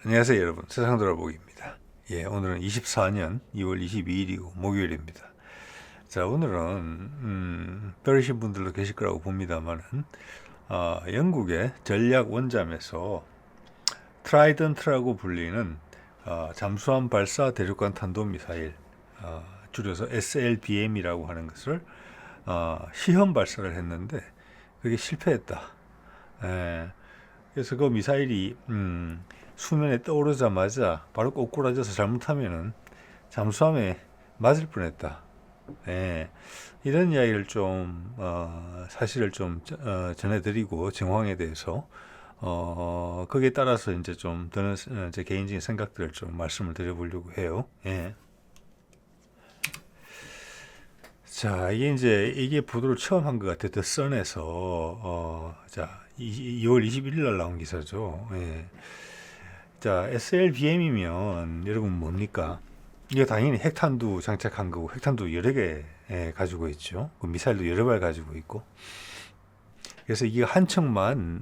안녕하세요 여러분, 세상 돌아보기입니다. 오늘은 24년 2월 22일이고 목요일입니다. 자, 오늘은 들으신 분들도 계실 거라고 봅니다만은 영국의 전략 원잠에서 트라이던트라고 불리는 잠수함 발사 대륙간 탄도미사일, 줄여서 SLBM이라고 하는 것을 시험 발사를 했는데 그게 실패했다. 그래서 그 미사일이 수면에 떠오르자마자 바로 꼬꾸라져서 잘못하면은 잠수함에 맞을 뻔했다. 이런 이야기를 좀 사실을 좀 전해드리고 정황에 대해서 거기에 따라서 이제 좀 저는 제 개인적인 생각들을 좀 말씀을 드려보려고 해요. 자, 이게 보도를 처음 한 것 같아요. 더 선에서 자 2월 21일 날 나온 기사죠. 자, SLBM이면 여러분 뭡니까? 이게 당연히 핵탄두 장착한 거고 핵탄두 여러 개 가지고 있죠. 그 미사일도 여러 발 가지고 있고. 그래서 이게 한 척만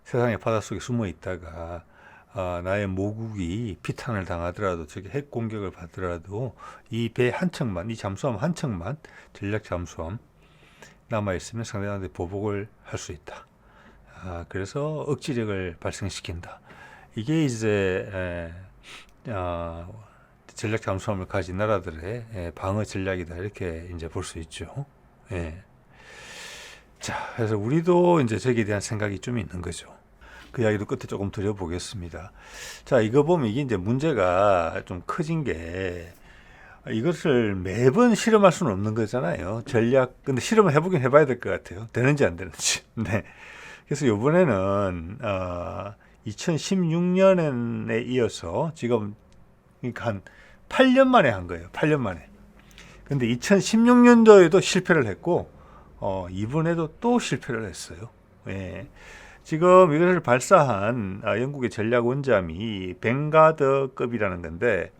세상의 바닷속에 숨어 있다가 나의 모국이 피탄을 당하더라도 저기 핵 공격을 받더라도 이 배 한 척만, 이 잠수함 한 척만, 전략 잠수함 남아 있으면 상대방한테 보복을 할 수 있다. 그래서 억지력을 발생시킨다. 이게 이제 전략 잠수함을 가진 나라들의 방어 전략이다. 이렇게 이제 볼 수 있죠. 자, 그래서 우리도 이제 저기에 대한 생각이 좀 있는 거죠. 그 이야기도 끝에 조금 드려보겠습니다. 자, 이거 보면 이게 이제 문제가 좀 커진 게 이것을 매번 실험할 수는 없는 거잖아요. 근데 실험을 해보긴 해봐야 될 것 같아요. 되는지 안 되는지. 네. 그래서 이번에는 2016년에 이어서 지금 그러니까 한 8년 만에 한 거예요. 8년 만에. 근데 2016년도에도 실패를 했고 이번에도 또 실패를 했어요. 지금 이것을 발사한 영국의 전략 원잠이 벵가드급이라는 건데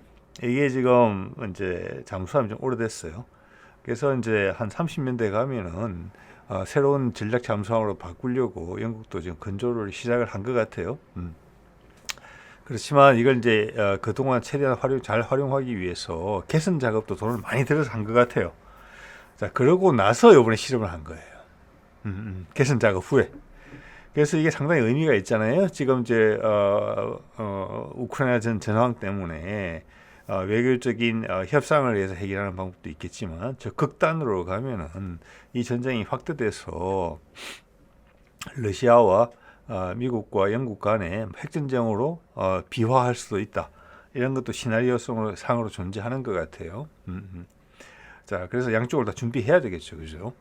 이게 지금 이제 잠수함이 좀 오래됐어요. 그래서 이제 한 30년대 가면은 새로운 전략 잠수함으로 바꾸려고 영국도 지금 건조를 시작을 한 것 같아요. 그렇지만 이걸 이제 그동안 최대한 잘 활용하기 위해서 개선 작업도 돈을 많이 들여서 한 것 같아요. 자, 그러고 나서 이번에 실험을 한 거예요. 개선 작업 후에. 그래서 이게 상당히 의미가 있잖아요. 지금 이제 우크라이나 전 전황 때문에 외교적인 협상을 위해서 해결하는 방법도 있겠지만 저 극단으로 가면은 이 전쟁이 확대돼서 러시아와 미국과 영국 간에 핵전쟁으로 비화할 수도 있다. 이런 것도 시나리오 상으로 존재하는 것 같아요. 자, 그래서 양쪽을 다 준비해야 되겠죠, 그죠?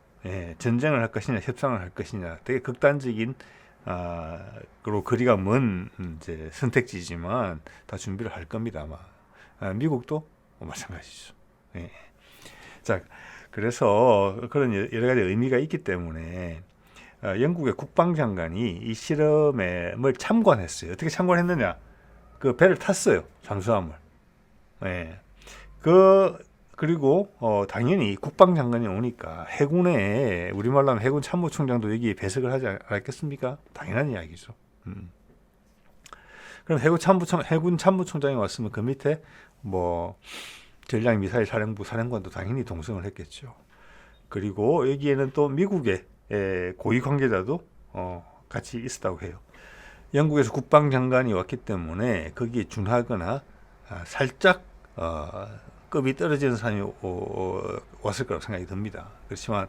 전쟁을 할 것이냐, 협상을 할 것이냐, 되게 극단적인 그리고 거리가 먼 이제 선택지지만 다 준비를 할 겁니다, 아마. 미국도 마찬가지죠. 자, 그래서 그런 여러 가지 의미가 있기 때문에 영국의 국방장관이 이 실험을 참관했어요. 어떻게 참관했느냐? 그 배를 탔어요, 잠수함을. 그리고 당연히 국방장관이 오니까 해군에 우리말로 하면 해군 참모총장도 여기에 배석을 하지 않았겠습니까? 당연한 이야기죠. 그럼 해군 참모총장이 왔으면 그 밑에 뭐 전략 미사일 사령부 사령관도 당연히 동승을 했겠죠. 그리고 여기에는 또 미국의 고위 관계자도 같이 있었다고 해요. 영국에서 국방장관이 왔기 때문에 거기에 준하거나 살짝 급이 떨어지는 사람이 왔을 거라고 생각이 듭니다. 그렇지만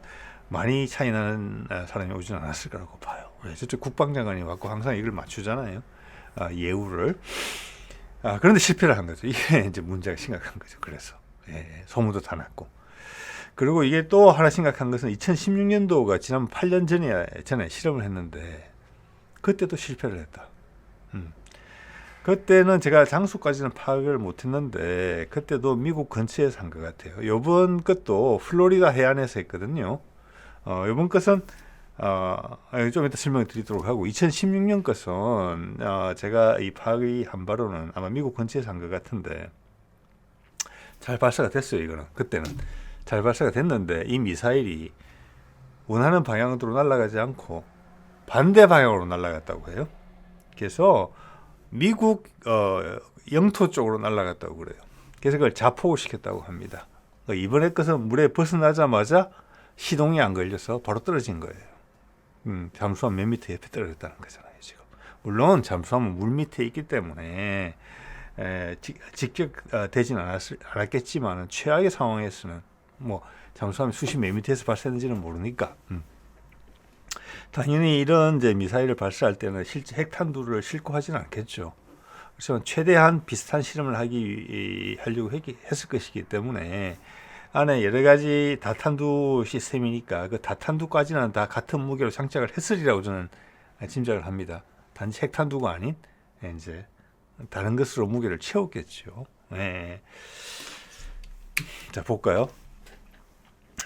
많이 차이 나는 사람이 오지는 않았을 거라고 봐요. 저쪽 국방장관이 왔고 항상 이걸 맞추잖아요. 예우를. 그런데 실패를 한 거죠. 이게 이제 문제가 심각한 거죠. 그래서 소문도 다 났고. 그리고 이게 또 하나 심각한 것은 2016년도가 지난 8년 전에 실험을 했는데 그때도 실패를 했다. 그때는 제가 장소까지는 파악을 못했는데 그때도 미국 근처에서 한 것 같아요. 이번 것도 플로리다 해안에서 했거든요. 이번 것은 좀 이따 설명을 드리도록 하고 2016년 것은 제가 이 파악이 한 바로는 아마 미국 근처에서 한 것 같은데 잘 발사가 됐어요. 이거는 그때는 잘 발사가 됐는데 이 미사일이 원하는 방향으로 날아가지 않고 반대 방향으로 날아갔다고 해요. 그래서 미국 영토 쪽으로 날아갔다고 그래요. 그래서 그걸 자폭을 시켰다고 합니다. 이번에 것은 물에 벗어나자마자 시동이 안 걸려서 바로 떨어진 거예요. 잠수함 몇 미터 옆에 떨어졌다는 거잖아요. 지금 물론 잠수함은 물 밑에 있기 때문에 직접 되지는 않았겠지만 최악의 상황에서는 뭐 잠수함이 수십 몇 미터에서 발사했는지는 모르니까 당연히 이런 이제 미사일을 발사할 때는 실제 핵탄두를 싣고 하지는 않겠죠. 그래서 최대한 비슷한 실험을 하려고 했을 것이기 때문에 안에 여러 가지 다탄두 시스템이니까 그 다탄두까지는 다 같은 무게로 장착을 했으리라고 저는 짐작을 합니다. 단지 핵탄두가 아닌 이제 다른 것으로 무게를 채웠겠죠. 네. 자, 볼까요?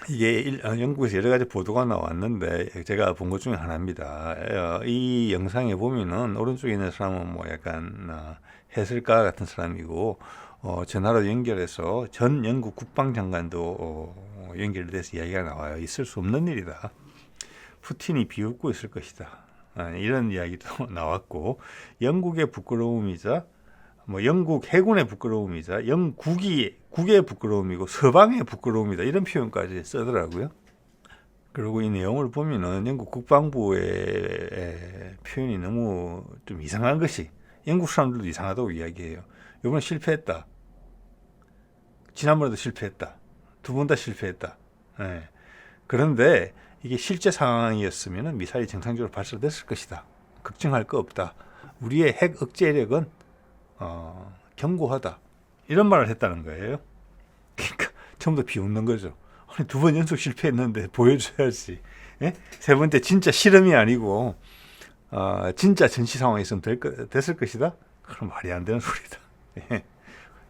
이게 영국에서 여러 가지 보도가 나왔는데 제가 본 것 중에 하나입니다. 이 영상에 보면은 오른쪽에 있는 사람은 뭐 약간 해설가 같은 사람이고 전화로 연결해서 전 영국 국방장관도 연결돼서 이야기가 나와요. 있을 수 없는 일이다. 푸틴이 비웃고 있을 것이다. 이런 이야기도 나왔고 영국의 부끄러움이자 뭐 영국 해군의 부끄러움이자 영국의 부끄러움이고 서방의 부끄러움이다 이런 표현까지 쓰더라고요. 그리고 이 내용을 보면은 영국 국방부의 표현이 너무 좀 이상한 것이 영국 사람들도 이상하다고 이야기해요. 이번에 실패했다. 지난번에도 실패했다. 두 번 다 실패했다. 네. 그런데 이게 실제 상황이었으면 미사일이 정상적으로 발사됐을 것이다. 걱정할 거 없다. 우리의 핵 억제력은 견고하다. 이런 말을 했다는 거예요. 그러니까 전부 다 비웃는 거죠. 아니, 두 번 연속 실패했는데 보여줘야지. 예? 세 번째 진짜 실험이 아니고 진짜 전시 상황이 있으면 됐을 것이다. 그럼 말이 안 되는 소리다. 예.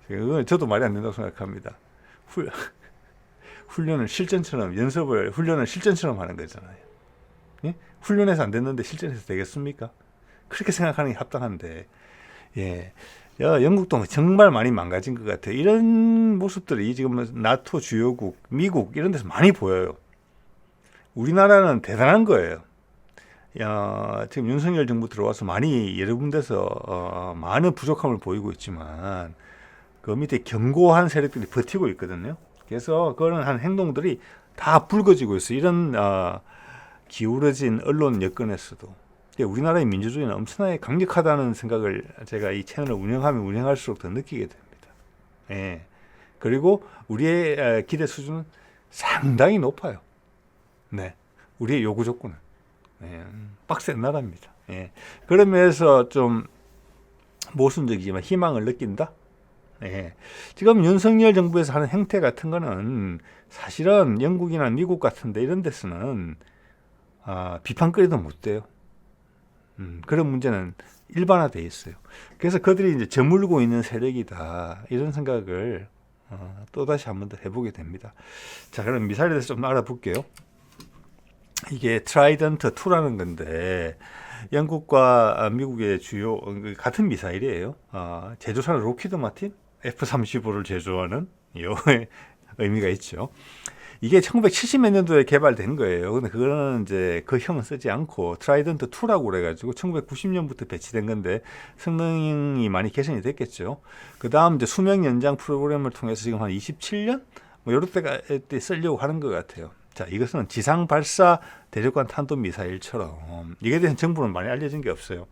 그건 저도 말이 안 된다고 생각합니다. 훈련을 실전처럼 하는 거잖아요. 예? 훈련해서 안 됐는데 실전해서 되겠습니까? 그렇게 생각하는 게 합당한데, 예. 영국도 정말 많이 망가진 것 같아요. 이런 모습들이 지금 나토 주요국, 미국 이런 데서 많이 보여요. 우리나라는 대단한 거예요. 지금 윤석열 정부 들어와서 많이 여러 군데서 많은 부족함을 보이고 있지만 그 밑에 견고한 세력들이 버티고 있거든요. 그래서 그런 한 행동들이 다 불거지고 있어요. 이런 기울어진 언론 여건에서도. 우리나라의 민주주의는 엄청나게 강력하다는 생각을 제가 이 채널을 운영하면 운영할수록 더 느끼게 됩니다. 예. 그리고 우리의 기대 수준은 상당히 높아요. 네. 우리의 요구 조건은. 빡센 나라입니다. 예. 그런 면에서 좀 모순적이지만 희망을 느낀다. 예. 지금 윤석열 정부에서 하는 행태 같은 거는 사실은 영국이나 미국 같은데 이런 데서는 비판거리도 못 돼요. 그런 문제는 일반화되어 있어요. 그래서 그들이 이제 저물고 있는 세력이다. 이런 생각을 또다시 한 번 더 해보게 됩니다. 자, 그럼 미사일에 대해서 좀 알아볼게요. 이게 트라이던트 2라는 건데 영국과 미국의 주요 같은 미사일이에요. 제조사는 로키드 마틴 F-35를 제조하는 의미가 있죠. 이게 1970몇 년도에 개발된 거예요. 근데 그거는 이제 그 형은 쓰지 않고 트라이던트 2라고 그래가지고 1990년부터 배치된 건데 성능이 많이 개선이 됐겠죠. 그 다음 이제 수명 연장 프로그램을 통해서 지금 한 27년 뭐 이럴 때 쓰려고 하는 것 같아요. 자, 이것은 지상 발사 대륙간 탄도 미사일처럼 이게 대해서 정부는 많이 알려진 게 없어요.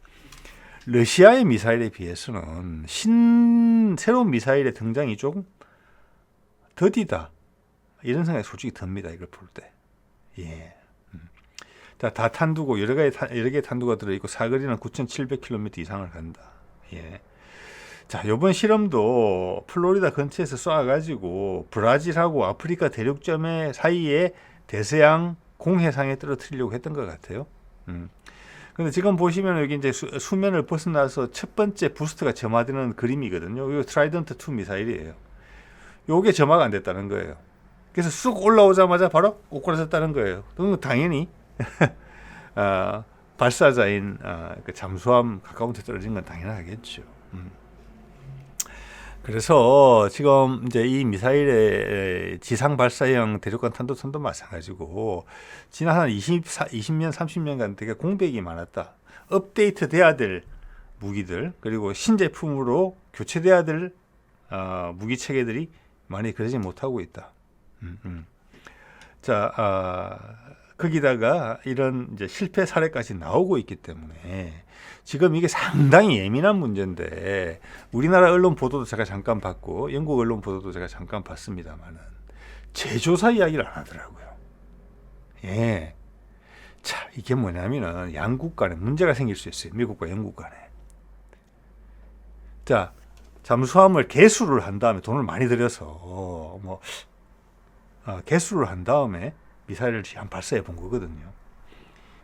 러시아의 미사일에 비해서는 새로운 미사일의 등장이 조금 더디다. 이런 생각이 솔직히 듭니다. 이걸 볼 때. 예. 자, 다탄두고 여러 개의 탄두가 들어있고 사거리는 9,700km 이상을 간다. 예. 자, 이번 실험도 플로리다 근처에서 쏴가지고 브라질하고 아프리카 대륙점의 사이에 대서양 공해상에 떨어뜨리려고 했던 것 같아요. 근데 지금 보시면 여기 이제 수면을 벗어나서 첫 번째 부스트가 점화되는 그림이거든요. 이거 트라이던트 2 미사일이에요. 요게 점화가 안 됐다는 거예요. 그래서 쑥 올라오자마자 바로 오그라졌다는 거예요. 그럼 당연히 발사자인 그 잠수함 가까운 데 떨어진 건 당연하겠죠. 그래서 지금 이제 이 미사일의 지상 발사형 대륙간 탄도선도 마찬가지고 지난 한 20년, 30년간 되게 공백이 많았다. 업데이트 돼야 될 무기들, 그리고 신제품으로 교체돼야 될 무기 체계들이 많이 그러지 못하고 있다. 자, 거기다가 이런 이제 실패 사례까지 나오고 있기 때문에 지금 이게 상당히 예민한 문제인데, 우리나라 언론 보도도 제가 잠깐 봤고 영국 언론 보도도 제가 잠깐 봤습니다만은 제조사 이야기를 안 하더라고요. 예. 자, 이게 뭐냐면은 양국 간에 문제가 생길 수 있어요. 미국과 영국 간에. 자, 잠수함을 개수를 한 다음에 돈을 많이 들여서 개수를 한 다음에 미사일을 한 발사해 본 거거든요.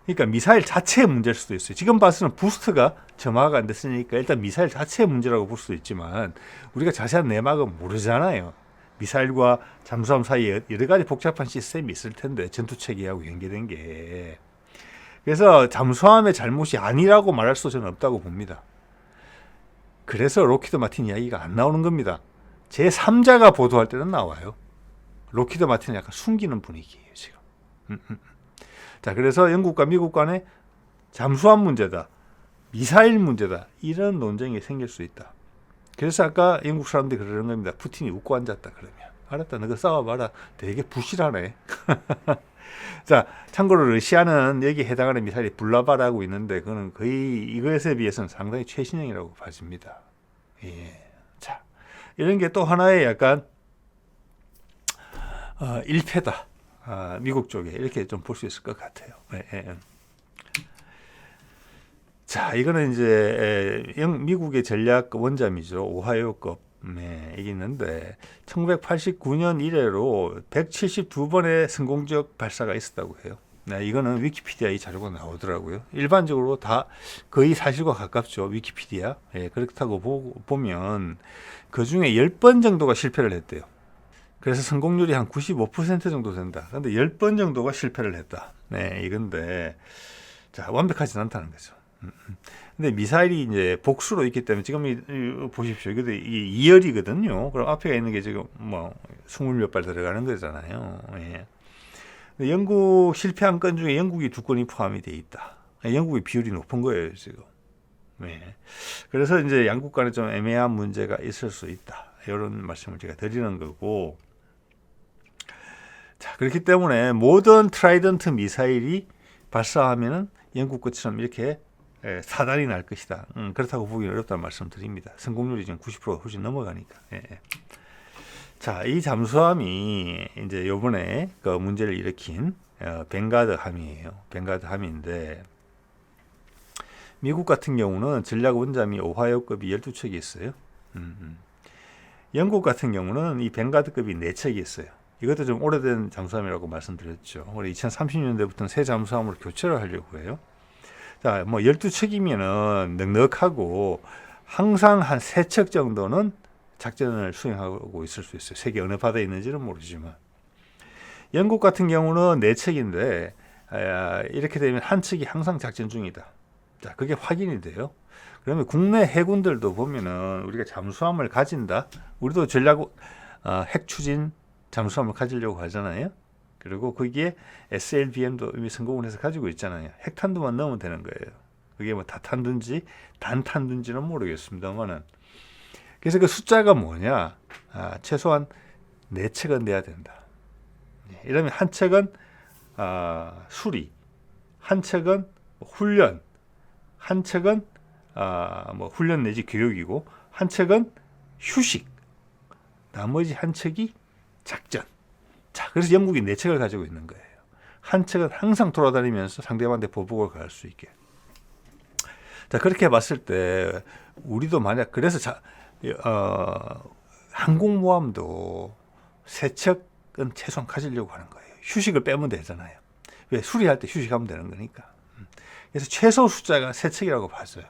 그러니까 미사일 자체의 문제일 수도 있어요. 지금 봐서는 부스트가 점화가 안 됐으니까 일단 미사일 자체의 문제라고 볼 수도 있지만, 우리가 자세한 내막은 모르잖아요. 미사일과 잠수함 사이에 여러 가지 복잡한 시스템이 있을 텐데, 전투체계하고 연계된 게. 그래서 잠수함의 잘못이 아니라고 말할 수 저는 없다고 봅니다. 그래서 로키드 마틴 이야기가 안 나오는 겁니다. 제3자가 보도할 때는 나와요. 로키드 마틴은 약간 숨기는 분위기예요, 지금. 자, 그래서 영국과 미국 간에 잠수함 문제다, 미사일 문제다, 이런 논쟁이 생길 수 있다. 그래서 아까 영국 사람들이 그러는 겁니다. 푸틴이 웃고 앉았다 그러면. 알았다, 너가 싸워봐라. 되게 부실하네. 자, 참고로 러시아는 여기에 해당하는 미사일이 불라바라고 있는데, 그거는 거의 이것에 비해서는 상당히 최신형이라고 봐집니다. 예. 자, 이런 게 또 하나의 약간 일패다. 미국 쪽에 이렇게 좀 볼 수 있을 것 같아요. 예. 자, 이거는 이제 미국의 전략 원잠이죠. 오하이오급. 네, 이게 있는데 1989년 이래로 172번의 성공적 발사가 있었다고 해요. 네, 이거는 위키피디아 이 자료가 나오더라고요. 일반적으로 다 거의 사실과 가깝죠. 위키피디아. 예, 그렇다고 보면 그 중에 10번 정도가 실패를 했대요. 그래서 성공률이 한 95% 정도 된다. 그런데 10번 정도가 실패를 했다. 네, 이건데, 자, 완벽하진 않다는 거죠. 근데 미사일이 이제 복수로 있기 때문에, 지금 보십시오. 이게 2열이거든요. 그럼 앞에 있는 게 지금 20몇 발 들어가는 거잖아요. 예. 근데 영국 실패한 건 중에 영국이 2건이 포함이 돼 있다. 영국의 비율이 높은 거예요, 지금. 예. 그래서 이제 양국 간에 좀 애매한 문제가 있을 수 있다. 이런 말씀을 제가 드리는 거고. 자, 그렇기 때문에 모든 트라이던트 미사일이 발사하면은 영국 것처럼 이렇게 사단이 날 것이다. 그렇다고 보기는 어렵다는 말씀 드립니다. 성공률이 지금 90%가 훨씬 넘어가니까. 예. 자, 이 잠수함이 이제 요번에 그 문제를 일으킨 벵가드 함이에요. 벵가드 함인데, 미국 같은 경우는 전략 원잠이 오하이오급이 12척이 있어요. 영국 같은 경우는 이 벵가드급이 4척이 있어요. 이것도 좀 오래된 잠수함이라고 말씀드렸죠. 올해 2030년대부터는 새 잠수함으로 교체를 하려고 해요. 자, 12척이면은 넉넉하고 항상 한 3척 정도는 작전을 수행하고 있을 수 있어요. 세계 어느 바다에 있는지는 모르지만. 영국 같은 경우는 4척인데, 이렇게 되면 한 척이 항상 작전 중이다. 자, 그게 확인이 돼요. 그러면 국내 해군들도 보면은 우리가 잠수함을 가진다. 우리도 핵 추진 잠수함을 가지려고 하잖아요. 그리고 거기에 SLBM도 이미 성공을 해서 가지고 있잖아요. 핵탄두만 넣으면 되는 거예요. 그게 다탄두인지 단탄두인지는 모르겠습니다만은. 그래서 그 숫자가 뭐냐? 최소한 4척은 돼야 된다. 이러면 한 척은 수리, 한 척은 훈련, 한 척은 훈련 내지 교육이고, 한 척은 휴식, 나머지 한 척이 작전. 자, 그래서 영국이 4척을 가지고 있는 거예요. 한 척은 항상 돌아다니면서 상대방한테 보복을 가할 수 있게. 자, 그렇게 봤을 때 우리도 만약 그래서 항공모함도 3척은 최소한 가지려고 하는 거예요. 휴식을 빼면 되잖아요. 왜? 수리할 때 휴식하면 되는 거니까. 그래서 최소 숫자가 3척이라고 봤어요.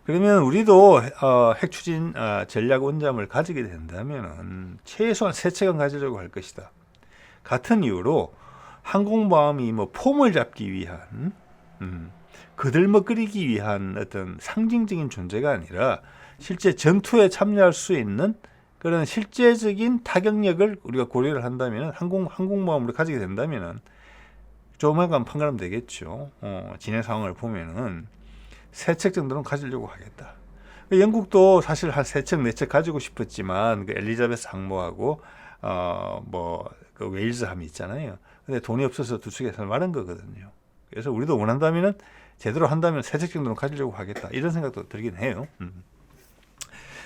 그러면 우리도 핵추진 전략 원잠을 가지게 된다면 최소한 3척은 가지려고 할 것이다. 같은 이유로 항공모함이 폼을 잡기 위한, 거들먹거리기 위한 어떤 상징적인 존재가 아니라 실제 전투에 참여할 수 있는 그런 실제적인 타격력을 우리가 고려를 한다면, 항공모함을 가지게 된다면 조만간 판가름 되겠죠. 진행 상황을 보면은. 세 척 정도는 가지려고 하겠다. 영국도 사실 한 세 척, 네 척 가지고 싶었지만 그 엘리자베스 항모하고 그 웨일즈함이 있잖아요. 근데 돈이 없어서 두 척에서 마른 거거든요. 그래서 우리도 원한다면은 제대로 한다면 세 척 정도는 가지려고 하겠다. 이런 생각도 들긴 해요.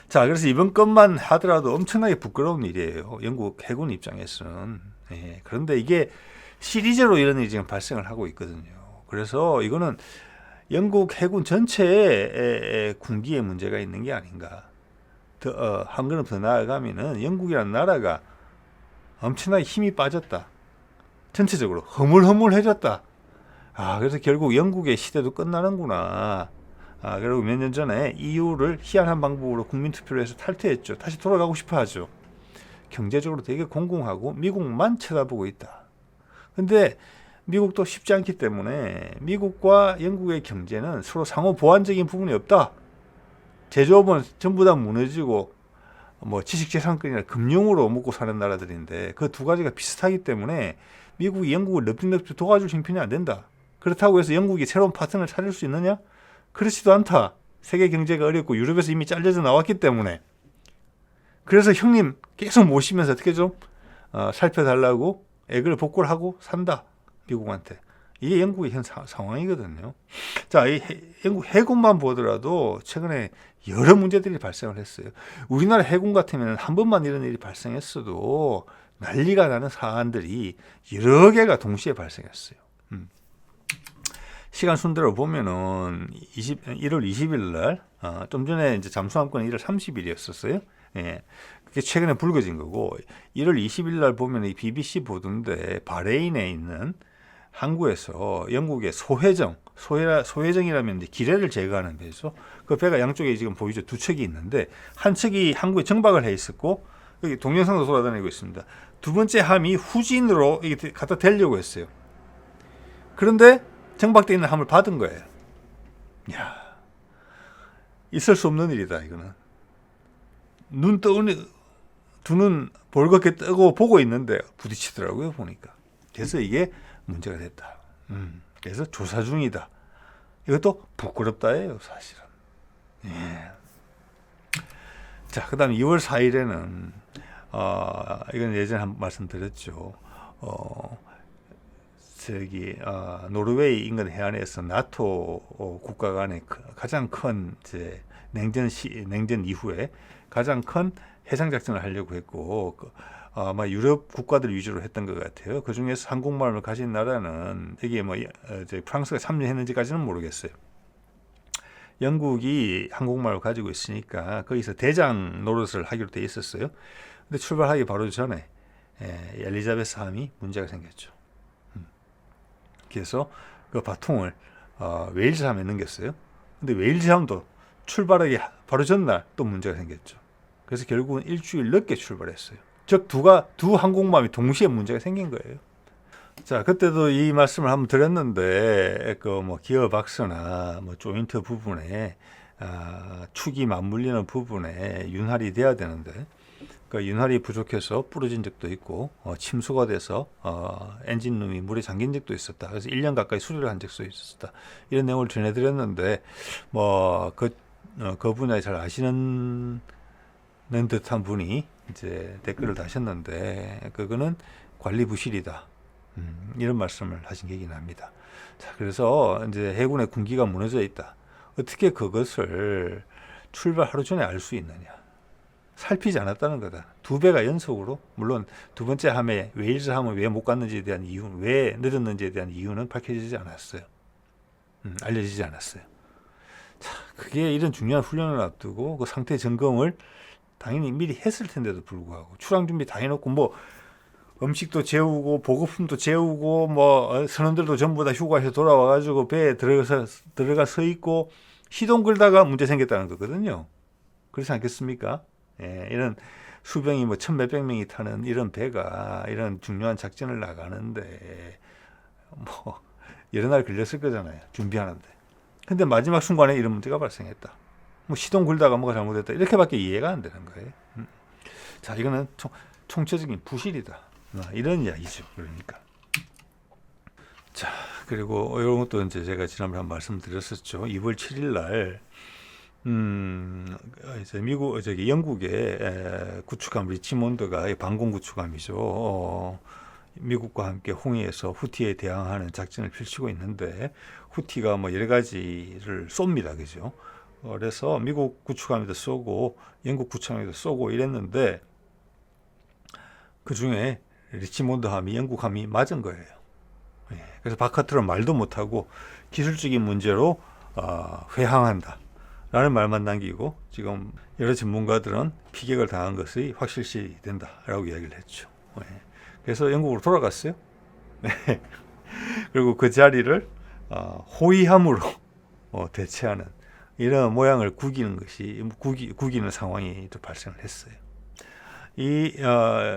자, 그래서 이번 것만 하더라도 엄청나게 부끄러운 일이에요. 영국 해군 입장에서는. 예, 그런데 이게 시리즈로 이런 일이 지금 발생을 하고 있거든요. 그래서 이거는 영국 해군 전체의 군기에 문제가 있는 게 아닌가. 한 걸음 더 나아가면은 영국이라는 나라가 엄청나게 힘이 빠졌다. 전체적으로 허물허물해졌다. 그래서 결국 영국의 시대도 끝나는구나. 그리고 몇 년 전에 EU를 희한한 방법으로 국민투표를 해서 탈퇴했죠. 다시 돌아가고 싶어 하죠. 경제적으로 되게 공공하고 미국만 쳐다보고 있다. 근데 미국도 쉽지 않기 때문에 미국과 영국의 경제는 서로 상호 보완적인 부분이 없다. 제조업은 전부 다 무너지고 지식재산권이나 금융으로 먹고 사는 나라들인데 그 두 가지가 비슷하기 때문에 미국이 영국을 넙죽넙죽 도와줄 형편이 안 된다. 그렇다고 해서 영국이 새로운 파트너를 찾을 수 있느냐? 그렇지도 않다. 세계 경제가 어렵고 유럽에서 이미 잘려져 나왔기 때문에. 그래서 형님 계속 모시면서 어떻게 좀 살펴달라고 애걸 복구를 하고 산다. 미국한테. 이게 영국의 현 상황이거든요. 자, 이 영국 해군만 보더라도 최근에 여러 문제들이 발생을 했어요. 우리나라 해군 같으면 한 번만 이런 일이 발생했어도 난리가 나는 사안들이 여러 개가 동시에 발생했어요. 시간 순대로 보면은 1월 20일 날, 좀 전에 이제 잠수함권은 1월 30일이었었어요. 예. 그게 최근에 불거진 거고, 1월 20일 날 보면 이 BBC 보도인데, 바레인에 있는 항구에서 영국의 소해정이라면 이제 기뢰를 제거하는 배죠. 그 배가 양쪽에 지금 보이죠. 두 척이 있는데, 한 척이 항구에 정박을 해 있었고, 여기 동영상도 돌아다니고 있습니다. 두 번째 함이 후진으로 이게 갖다 대려고 했어요. 그런데 정박되어 있는 함을 받은 거예요. 야, 있을 수 없는 일이다, 이거는. 두 눈 벌겋게 뜨고 보고 있는데 부딪히더라고요, 보니까. 그래서 이게 문제가 됐다. 그래서 조사 중이다. 이것도 부끄럽다예요, 사실은. 예. 자, 그 다음 2월 4일에는, 이건 예전에 한번 말씀드렸죠. 노르웨이 인근 해안에서 나토 국가 간의 가장 큰 냉전 이후에 가장 큰 해상 작전을 하려고 했고 아마 유럽 국가들 위주로 했던 것 같아요. 그 중에서 항공모함을 가진 나라는 여기에 프랑스가 참여했는지까지는 모르겠어요. 영국이 항공모함을 가지고 있으니까 거기서 대장 노릇을 하기로 돼 있었어요. 근데 출발하기 바로 전에 엘리자베스 함이 문제가 생겼죠. 그래서 그 바통을 웨일즈 함에 넘겼어요. 근데 웨일즈 함도 출발하기 바로 전날 또 문제가 생겼죠. 그래서 결국은 일주일 늦게 출발했어요. 즉 두 항공모함이 동시에 문제가 생긴 거예요. 자, 그때도 이 말씀을 한번 드렸는데 기어 박스나 조인트 부분에 축이 맞물리는 부분에 윤활이 돼야 되는데 그 윤활이 부족해서 부러진 적도 있고 침수가 돼서 엔진룸이 물에 잠긴 적도 있었다. 그래서 1년 가까이 수리를 한 적도 있었다. 이런 내용을 전해드렸는데 그 분야에 잘 아시는 듯한 분이 이제 댓글을 다셨는데 그거는 관리 부실이다. 이런 말씀을 하신 계기 납니다. 자, 그래서 이제 해군의 군기가 무너져 있다. 어떻게 그것을 출발 하루 전에 알 수 있느냐? 살피지 않았다는 거다. 두 배가 연속으로, 물론 두 번째 함에 웨일즈 함은 왜 못 갔는지에 대한 이유는, 왜 늦었는지에 대한 이유는 밝혀지지 않았어요. 알려지지 않았어요. 자, 그게 이런 중요한 훈련을 앞두고 그 상태 점검을 당연히 미리 했을 텐데도 불구하고 출항 준비 다 해놓고 음식도 재우고 보급품도 재우고 선원들도 전부 다 휴가해서 돌아와가지고 배에 들어가 서 있고 시동 걸다가 문제 생겼다는 거거든요. 그렇지 않겠습니까? 예, 이런 수병이 천몇백 명이 타는 이런 배가 이런 중요한 작전을 나가는데 여러 날 걸렸을 거잖아요. 준비하는데. 근데 마지막 순간에 이런 문제가 발생했다. 시동 걸다가 뭐가 잘못됐다. 이렇게밖에 이해가 안 되는 거예요. 자, 이거는 총체적인 부실이다. 이런 이야기죠. 그러니까. 자, 그리고 이런 것도 이제 제가 지난번에 한 말씀드렸었죠. 2월 7일 날 이제 영국의 구축함 리치몬드가 방공 구축함이죠. 미국과 함께 홍해에서 후티에 대항하는 작전을 펼치고 있는데 후티가 뭐 여러 가지를 쏩니다, 그죠? 그래서 미국 구축함에도 쏘고 영국 구축함에도 쏘고 이랬는데 그 중에 리치몬드 함이 영국 함이 맞은 거예요. 그래서 바카트는 말도 못하고 기술적인 문제로 회항한다 라는 말만 남기고 지금 여러 전문가들은 피격을 당한 것이 확실시 된다라고 이야기를 했죠. 그래서 영국으로 돌아갔어요. 그리고 그 자리를 호위함으로 대체하는 이런 모양을 구기는 상황이 또 발생을 했어요. 이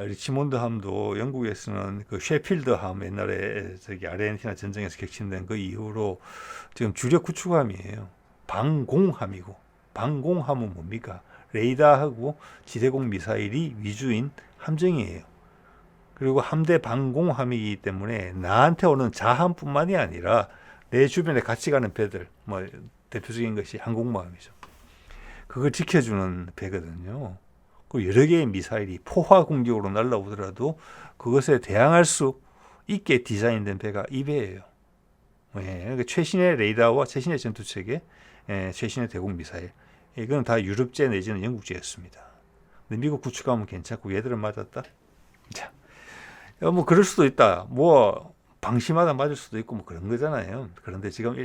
리치몬드 함도 영국에서는 그 셰필드 함 옛날에 아르헨티나 전쟁에서 격침된 그 이후로 지금 주력 구축함이에요. 방공함이고 방공함은 뭡니까? 레이더하고 지대공 미사일이 위주인 함정이에요. 그리고 함대 방공함이기 때문에 나한테 오는 자함뿐만이 아니라 내 주변에 같이 가는 배들, 뭐 대표적인 것이 항공모함이죠. 그걸 지켜주는 배거든요. 그리고 여러 개의 미사일이 포화 공격으로 날아오더라도 그것에 대항할 수 있게 디자인된 배가 이 배예요. 그러니까 최신의 레이더와 최신의 전투체계, 최신의 대공 미사일, 이건 다 유럽제 내지는 영국제였습니다. 근데 미국 구축함은 괜찮고 얘들은 맞았다. 자, 뭐 그럴 수도 있다. 뭐 방심하다 맞을 수도 있고 뭐 그런 거잖아요. 그런데 지금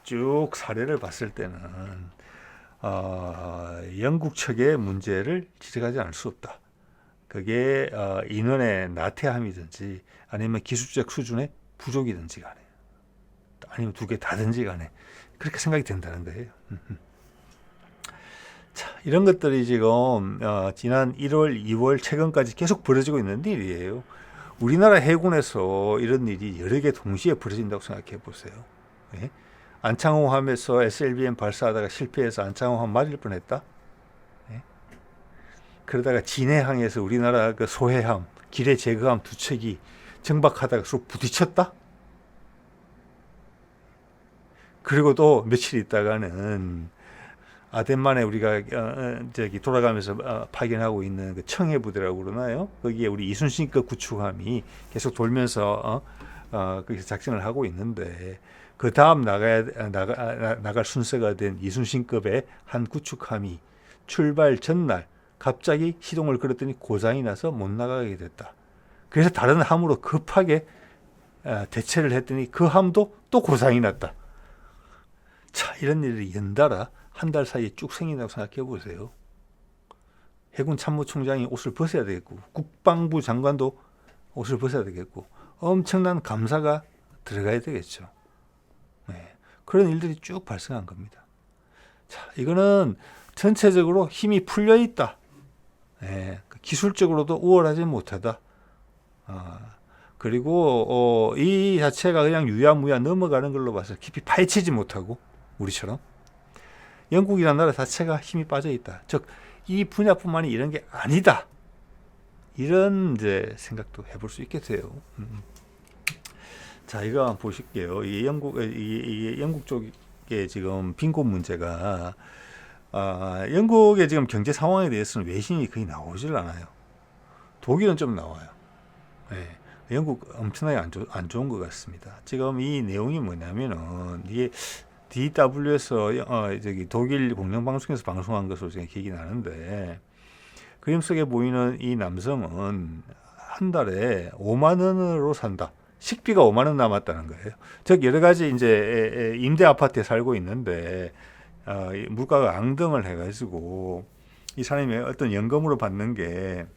쭉 사례를 봤을 때는 영국 측의 문제를 지적하지 않을 수 없다. 그게 인원의 나태함이든지 아니면 기술적 수준의 부족이든지 간에 아니면 두 개 다든지 간에 그렇게 생각이 된다는 거예요. 자, 이런 것들이 지금 지난 1월, 2월 최근까지 계속 벌어지고 있는 일이에요. 우리나라 해군에서 이런 일이 여러 개 동시에 벌어진다고 생각해 보세요. 예? 안창호함에서 SLBM 발사하다가 실패해서 안창호함 맞을 뻔했다. 예? 그러다가 진해항에서 우리나라 그 소해함, 기뢰 제거함 두 척이 정박하다가 서로 부딪혔다. 그리고 또 며칠 있다가는 아덴만에 우리가 돌아가면서 파견하고 있는 그 청해 부대라고 그러나요? 거기에 우리 이순신급 구축함이 계속 돌면서 거기서 작전을 하고 있는데 그 다음 나갈 순서가 된 이순신급의 한 구축함이 출발 전날 갑자기 시동을 걸었더니 고장이 나서 못 나가게 됐다. 그래서 다른 함으로 급하게 대체를 했더니 그 함도 또 고장이 났다. 자, 이런 일이 연달아 한 달 사이에 쭉 생긴다고 생각해 보세요. 해군 참모총장이 옷을 벗어야 되겠고 국방부 장관도 옷을 벗어야 되겠고 엄청난 감사가 들어가야 되겠죠. 네, 그런 일들이 쭉 발생한 겁니다. 자, 이거는 전체적으로 힘이 풀려 있다. 네, 기술적으로도 우월하지 못하다. 그리고 이 자체가 그냥 유야무야 넘어가는 걸로 봐서 깊이 파헤치지 못하고 우리처럼 영국이라는 나라 자체가 힘이 빠져 있다. 즉, 이 분야뿐만이 이런 게 아니다. 이런 이제 생각도 해볼 수 있게 돼요. 자, 이거 한번 보실게요. 이 영국 쪽에 지금 빈곤 문제가 영국의 지금 경제 상황에 대해서는 외신이 거의 나오질 않아요. 독일은 좀 나와요. 네, 영국 엄청나게 안 좋은 것 같습니다. 지금 이 내용이 뭐냐면은 이게 DW에서 독일 공영방송에서 방송한 것으로 제가 기억이 나는데 그림 속에 보이는 이 남성은 한 달에 5만 원으로 산다. 식비가 5만 원 남았다는 거예요. 즉 여러 가지 이제 임대 아파트에 살고 있는데 물가가 앙등을 해가지고 이 사람이 어떤 연금으로 받는 게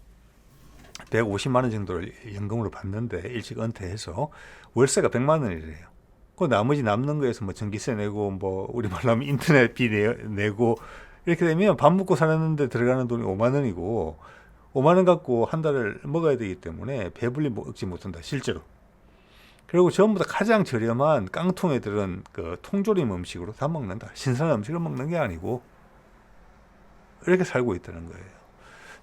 150만 원 정도를 연금으로 받는데 일찍 은퇴해서 월세가 100만 원이래요. 그 나머지 남는 거에서 뭐 전기세 내고 뭐 우리말로 하면 인터넷비 내고 이렇게 되면 밥 먹고 사는데 들어가는 돈이 5만 원이고 5만 원 갖고 한 달을 먹어야 되기 때문에 배불리 먹지 못한다 실제로. 그리고 전부 다 가장 저렴한 깡통에 들은 그 통조림 음식으로 다 먹는다. 신선한 음식을 먹는 게 아니고 이렇게 살고 있다는 거예요.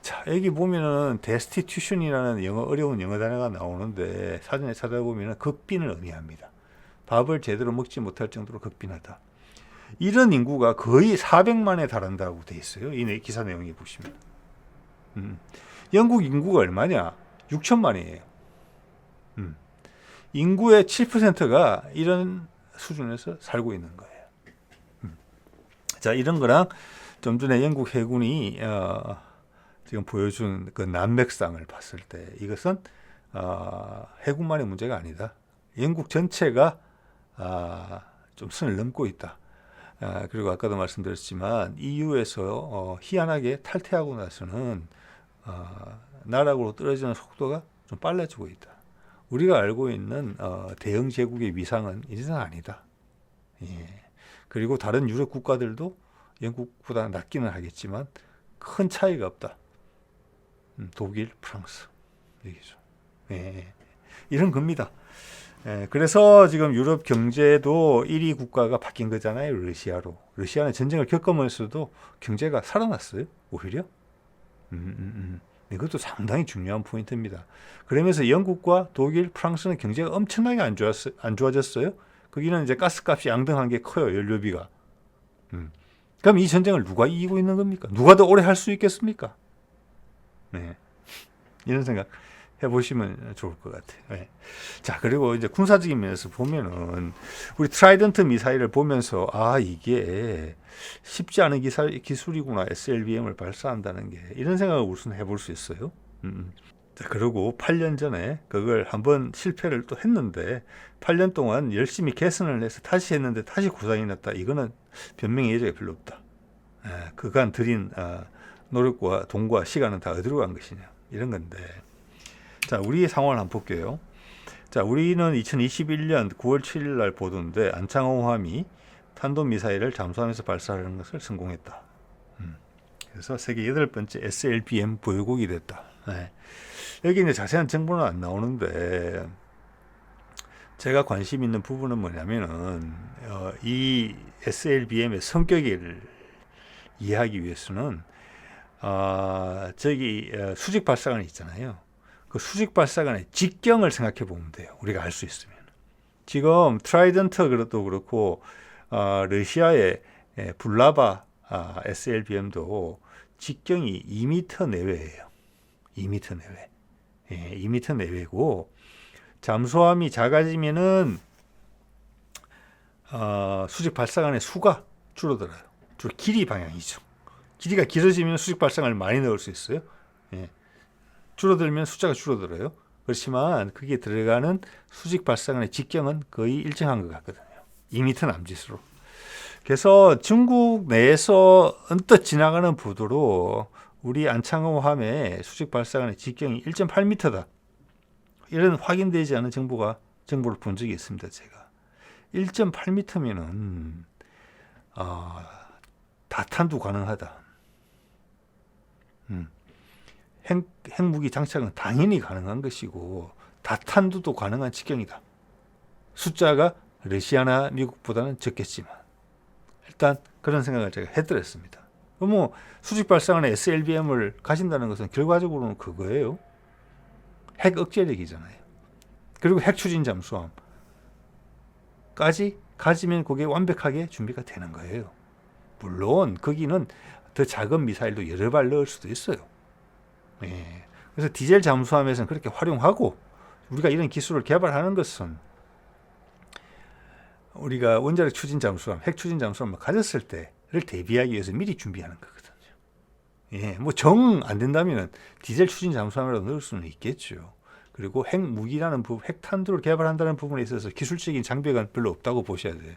자, 여기 보면은 destitution이라는 어려운 영어 단어가 나오는데 사전에 찾아보면은 극빈을 의미합니다. 밥을 제대로 먹지 못할 정도로 극빈하다. 이런 인구가 거의 400만에 달한다고 돼 있어요. 이 기사 내용에 보시면. 영국 인구가 얼마냐? 6천만이에요. 인구의 7%가 이런 수준에서 살고 있는 거예요. 자, 이런 거랑 좀 전에 영국 해군이 지금 보여준 그 난맥상을 봤을 때 이것은 해군만의 문제가 아니다. 영국 전체가 좀 선을 넘고 있다. 그리고 아까도 말씀드렸지만 EU에서 희한하게 탈퇴하고 나서는 나락으로 떨어지는 속도가 좀 빨라지고 있다. 우리가 알고 있는 대영 제국의 위상은 이제는 아니다. 예. 그리고 다른 유럽 국가들도 영국보다 낫기는 하겠지만 큰 차이가 없다. 독일, 프랑스 얘기죠. 예. 이런 겁니다. 예. 그래서 지금 유럽 경제도 1위 국가가 바뀐 거잖아요. 러시아로. 러시아는 전쟁을 겪으면서도 경제가 살아났어요. 오히려. 이것도 상당히 중요한 포인트입니다. 그러면서 영국과 독일, 프랑스는 경제가 엄청나게 안 좋아졌어요. 거기는 이제 가스값이 양등한 게 커요. 연료비가. 그럼 이 전쟁을 누가 이기고 있는 겁니까? 누가 더 오래 할 수 있겠습니까? 네. 이런 생각 해보시면 좋을 것 같아요. 네. 자, 그리고 이제 군사적인 면에서 보면은 우리 트라이던트 미사일을 보면서 이게 쉽지 않은 기술이구나. SLBM을 발사한다는 게 이런 생각을 우선 해볼 수 있어요. 자, 그리고 8년 전에 그걸 한번 실패를 또 했는데 8년 동안 열심히 개선을 해서 다시 했는데 다시 고장이 났다. 이거는 변명의 여지가 별로 없다. 그간 들인 노력과 돈과 시간은 다 어디로 간 것이냐 이런 건데. 자, 우리의 상황을 한번 볼게요. 자, 우리는 2021년 9월 7일 날 보도인데 안창호함이 탄도미사일을 잠수함에서 발사하는 것을 성공했다. 그래서 세계 8번째 SLBM 보유국이 됐다. 네. 여기 이제 자세한 정보는 안 나오는데 제가 관심 있는 부분은 뭐냐면은 이 SLBM의 성격을 이해하기 위해서는 저기 수직 발사관이 있잖아요. 그 수직 발사관의 직경을 생각해 보면 돼요. 우리가 알 수 있으면. 지금 트라이던트도 그렇고 러시아의 불라바 SLBM도 직경이 2m 내외예요. 2m 내외. 2m 내외고 잠수함이 작아지면은 수직 발사관의 수가 줄어들어요. 주로 길이 방향이죠. 길이가 길어지면 수직 발사관을 많이 넣을 수 있어요. 줄어들면 숫자가 줄어들어요. 그렇지만 그게 들어가는 수직 발사관의 직경은 거의 일정한 것 같거든요. 2m 남짓으로. 그래서 중국 내에서 언뜻 지나가는 보도로 우리 안창호함의 수직 발사관의 직경이 1.8m다. 이런 확인되지 않은 정보를 본 적이 있습니다. 제가 1.8m면은 다탄도 가능하다. 핵무기 장착은 당연히 가능한 것이고 다탄두도 가능한 직경이다. 숫자가 러시아나 미국보다는 적겠지만 일단 그런 생각을 제가 해드렸습니다. 뭐 수직 발사관의 SLBM을 가진다는 것은 결과적으로는 그거예요. 핵 억제력이잖아요. 그리고 핵 추진 잠수함까지 가지면 그게 완벽하게 준비가 되는 거예요. 물론 거기는 더 작은 미사일도 여러 발 넣을 수도 있어요. 그래서 디젤 잠수함에서는 그렇게 활용하고 우리가 이런 기술을 개발하는 것은 우리가 원자력 추진 잠수함, 핵 추진 잠수함을 가졌을 때를 대비하기 위해서 미리 준비하는 거거든요. 뭐 정 안 된다면 디젤 추진 잠수함이라도 넣을 수는 있겠죠. 그리고 핵 무기라는 부분, 핵 탄두를 개발한다는 부분에 있어서 기술적인 장벽은 별로 없다고 보셔야 돼요.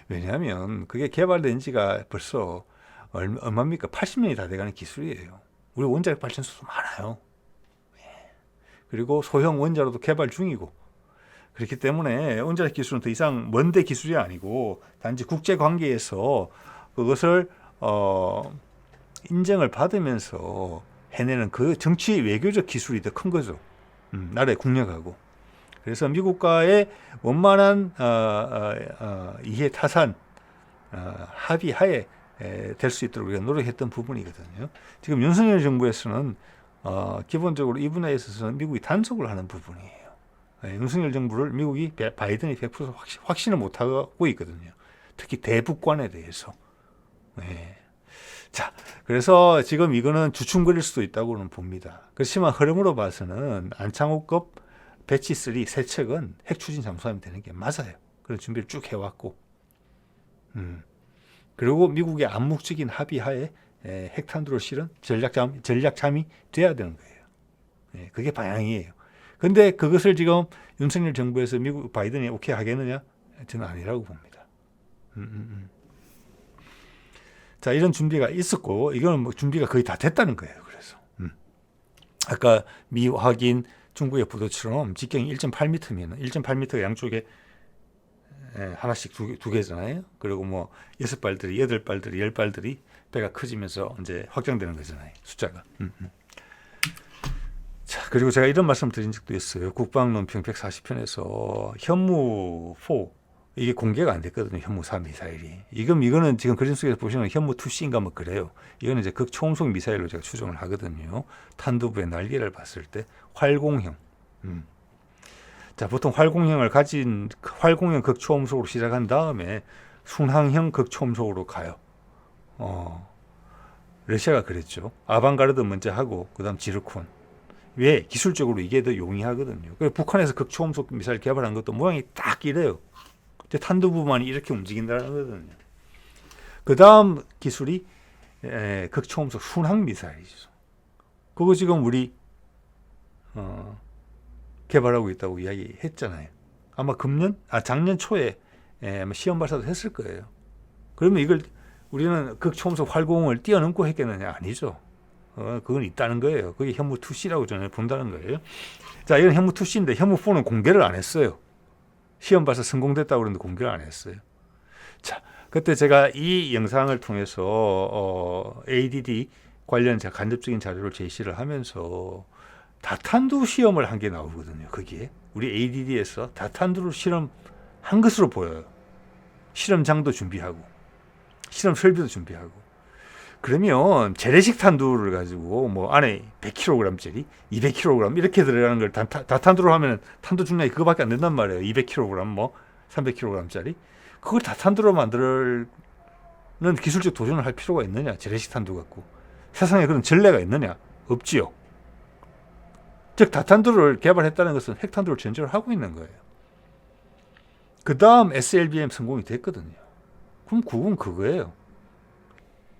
왜냐하면 그게 개발된 지가 벌써 얼마입니까? 80년이 다 돼가는 기술이에요. 우리 원자력 발전소도 많아요. 그리고 소형 원자로도 개발 중이고 그렇기 때문에 원자력 기술은 더 이상 먼데 기술이 아니고 단지 국제 관계에서 그것을 인정을 받으면서 해내는 그 정치 외교적 기술이 더 큰 거죠. 나라의 국력하고. 그래서 미국과의 원만한 이해 타산 합의하에 될 수 있도록 우리가 노력했던 부분이거든요. 지금 윤석열 정부에서는 기본적으로 이 분야에 있어서는 미국이 단속을 하는 부분이에요. 윤석열 정부를 미국이 바이든이 100% 확신을 못하고 있거든요. 특히 대북관에 대해서. 예. 자, 그래서 지금 이거는 주춤거릴 수도 있다고는 봅니다. 그렇지만 흐름으로 봐서는 안창호급 배치 3 세 척은 핵 추진 잠수하면 되는 게 맞아요. 그런 준비를 쭉 해왔고, 그리고 미국의 암묵적인 합의하에 핵탄두를 실은 전략잠이 돼야 되는 거예요. 예, 그게 방향이에요. 근데 그것을 지금 윤석열 정부에서 미국 바이든이 오케이 하겠느냐? 저는 아니라고 봅니다. 자, 이런 준비가 있었고, 이거는 뭐 준비가 거의 다 됐다는 거예요. 그래서 아까 미, 확인, 중국의 부도처럼 직경이 1.8m면 1.8m가 양쪽에 하나씩 두 개잖아요. 그리고 뭐 6발들이, 8발들이, 10발들이 배가 커지면서 이제 확장되는 거잖아요. 숫자가. 자, 그리고 제가 이런 말씀 드린 적도 있어요. 국방논평 140편에서 현무4 이게 공개가 안 됐거든요. 현무4 미사일이. 이거는 지금 그림 속에서 보시면 현무2C인가 뭐 그래요. 이거는 이제 극초음속 미사일로 제가 추정을 하거든요. 탄두부의 날개를 봤을 때 활공형. 자, 보통 활공형 극초음속으로 시작한 다음에 순항형 극초음속으로 가요. 러시아가 그랬죠. 아방가르드 먼저 하고 그다음 지르콘. 왜? 기술적으로 이게 더 용이하거든요. 북한에서 극초음속 미사일 개발한 것도 모양이 딱 이래요. 탄두부만이 이렇게 움직인다는 거거든요. 그 다음 기술이 극초음속 순항 미사일이죠. 그거 지금 우리 개발하고 있다고 이야기했잖아요. 아마 작년 초에 시험 발사도 했을 거예요. 그러면 이걸 우리는 극초음속 활공을 뛰어넘고 했겠느냐? 아니죠. 그건 있다는 거예요. 그게 현무2C라고 저는 본다는 거예요. 자, 이건 현무2C인데 현무4는 공개를 안 했어요. 시험 발사 성공됐다고 그러는데 공개를 안 했어요. 자, 그때 제가 이 영상을 통해서 ADD 관련 제가 간접적인 자료를 제시를 하면서 다탄두 시험을 한 게 나오거든요. 거기에 우리 ADD에서 다탄두를 실험한 것으로 보여요. 실험장도 준비하고 실험 설비도 준비하고. 그러면 재래식 탄두를 가지고 뭐 안에 100kg짜리, 200kg 이렇게 들어가는 걸 다탄두로 하면 탄두 중량이 그거밖에 안 된단 말이에요. 200kg, 뭐 300kg짜리. 그걸 다탄두로 만드는 기술적 도전을 할 필요가 있느냐? 재래식 탄두 갖고. 세상에 그런 전례가 있느냐? 없지요. 즉 다탄두를 개발했다는 것은 핵탄두를 전제로 하고 있는 거예요. 그 다음 SLBM 성공이 됐거든요. 그럼 그건 그거예요.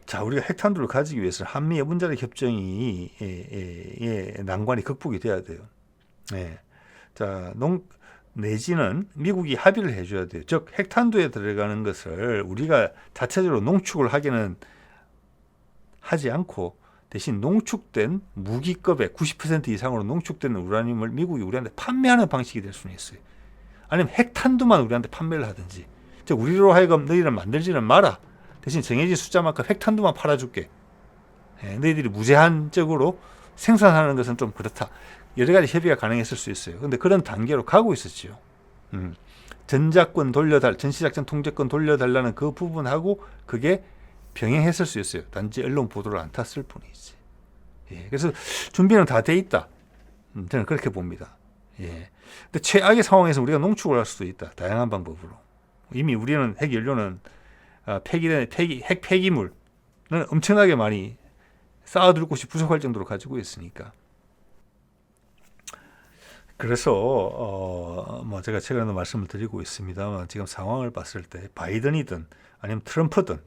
자, 우리가 핵탄두를 가지기 위해서 한미의 문자력 협정이 난관이 극복이 돼야 돼요. 자, 내지는 미국이 합의를 해줘야 돼요. 즉 핵탄두에 들어가는 것을 우리가 자체적으로 농축을 하기는 하지 않고 대신 농축된 무기급의 90% 이상으로 농축된 우라늄을 미국이 우리한테 판매하는 방식이 될 수는 있어요. 아니면 핵탄두만 우리한테 판매를 하든지. 즉 우리로 하여금 너희는 만들지는 마라. 대신 정해진 숫자만큼 핵탄두만 팔아줄게. 너희들이 무제한적으로 생산하는 것은 좀 그렇다. 여러 가지 협의가 가능했을 수 있어요. 근데 그런 단계로 가고 있었죠. 전자권 전시작전 통제권 돌려달라는 그 부분하고 그게 병행했을 수 있어요. 단지 언론 보도를 안 탔을 뿐이지. 그래서 준비는 다 돼 있다. 저는 그렇게 봅니다. 근데 최악의 상황에서 우리가 농축을 할 수도 있다. 다양한 방법으로. 이미 우리는 핵연료는 핵 폐기물은 엄청나게 많이 쌓아둘 곳이 부족할 정도로 가지고 있으니까. 그래서 뭐 제가 최근에도 말씀을 드리고 있습니다만 지금 상황을 봤을 때 바이든이든 아니면 트럼프든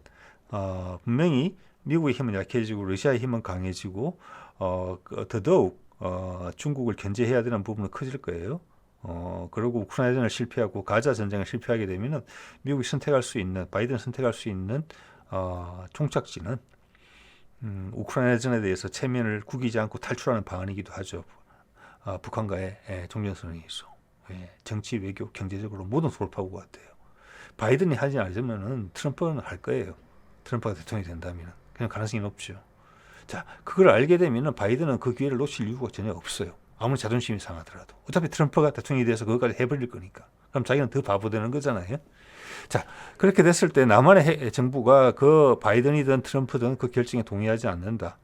분명히 미국의 힘은 약해지고 러시아의 힘은 강해지고 더더욱 중국을 견제해야 되는 부분은 커질 거예요. 그리고 우크라이나전을 실패하고 가자 전쟁을 실패하게 되면은 미국이 바이든이 선택할 수 있는 종착지는 우크라이나전에 대해서 체면을 구기지 않고 탈출하는 방안이기도 하죠. 북한과의 종전선언에서 정치, 외교, 경제적으로 모든 돌파구가 같아요. 바이든이 하지 않으면은 트럼프는 할 거예요. 트럼프가 대통령이 된다면 그냥 가능성이 높죠. 자, 그걸 알게 되면은 바이든은 그 기회를 놓칠 이유가 전혀 없어요. 아무리 자존심이 상하더라도. 어차피 트럼프가 대통령이 돼서 그것까지 해버릴 거니까. 그럼 자기는 더 바보 되는 거잖아요. 자, 그렇게 됐을 때 남한의 정부가 그 바이든이든 트럼프든 그 결정에 동의하지 않는다.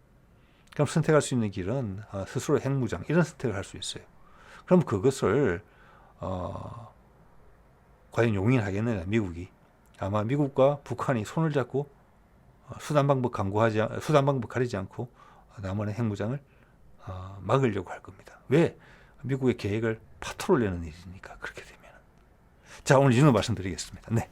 그럼 선택할 수 있는 길은 스스로 핵무장 이런 선택을 할 수 있어요. 그럼 그것을 과연 용인하겠느냐 미국이. 아마 미국과 북한이 손을 잡고 수단 방법 가리지 않고 남한의 핵무장을 막으려고 할 겁니다. 왜? 미국의 계획을 파토를 내는 일이니까 그렇게 되면. 자, 오늘 이 정도 말씀드리겠습니다. 네.